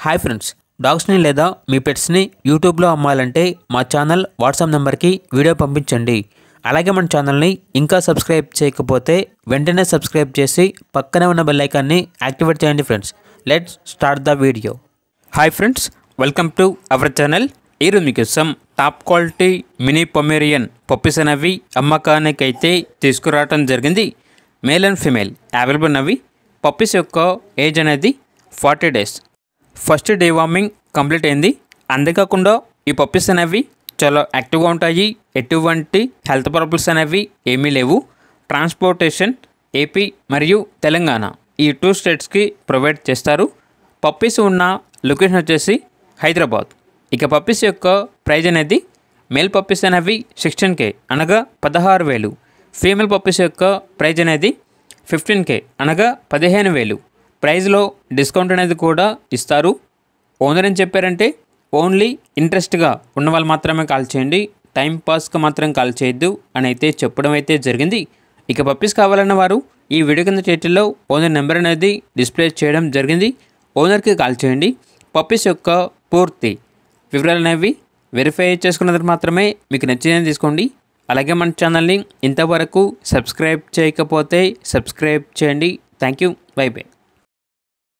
Hi friends, డాగ్స్ని లేదా మీ పెట్స్ని యూట్యూబ్లో అమ్మాలంటే మా ఛానల్ వాట్సాప్ నెంబర్కి వీడియో పంపించండి. అలాగే మన ఛానల్ని ఇంకా సబ్స్క్రైబ్ చేయకపోతే వెంటనే సబ్స్క్రైబ్ చేసి పక్కనే ఉన్న బెల్ ఐకాన్ని యాక్టివేట్ చేయండి friends. Let's start the video. Hi friends, welcome to our channel. ఈరోజు మీకోసం top quality mini Pomeranian puppies అనేవి అమ్మకానికి అయితే తీసుకురావడం జరిగింది. మేల్ అండ్ ఫీమేల్ అవైలబుల్ అవి. పప్పీస్ యొక్క ఏజ్ అనేది 40 days. First day warming complete అయింది. అంతేకాకుండా ఈ పప్పీస్ అనేవి చాలా యాక్టివ్గా ఉంటాయి. ఎటువంటి హెల్త్ ప్రాబ్లమ్స్ అనేవి ఏమీ లేవు. ట్రాన్స్పోర్టేషన్ ఏపీ మరియు తెలంగాణ ఈ 2 స్టేట్స్కి ప్రొవైడ్ చేస్తారు. పప్పీస్ ఉన్న లొకేషన్ వచ్చేసి హైదరాబాద్. ఇక పప్పీస్ యొక్క ప్రైజ్ అనేది మేల్ పప్పీస్ అనేవి 16K అనగా 16,000. ఫీమేల్ పప్పీస్ యొక్క ప్రైజ్ అనేది 15K అనగా 15,000. ప్రైజ్లో డిస్కౌంట్ అనేది కూడా ఇస్తారు. ఓనర్ ఏం చెప్పారంటే ఓన్లీ ఇంట్రెస్ట్గా ఉన్న వాళ్ళు మాత్రమే కాల్ చేయండి, టైం పాస్గా మాత్రం కాల్ చేయొద్దు అని అయితే చెప్పడం అయితే జరిగింది. ఇక పప్పీస్ కావాలన్న వారు ఈ వీడియో కింద టైటిల్లో ఓనర్ నెంబర్ అనేది డిస్ప్లే చేయడం జరిగింది. ఓనర్కి కాల్ చేయండి. పప్పీస్ యొక్క పూర్తి వివరాలు అనేవి వెరిఫై చేసుకున్నది మాత్రమే మీకు నచ్చిందని తీసుకోండి. అలాగే మన ఛానల్ని ఇంతవరకు సబ్స్క్రైబ్ చేయకపోతే సబ్స్క్రైబ్ చేయండి. Thank you. By by.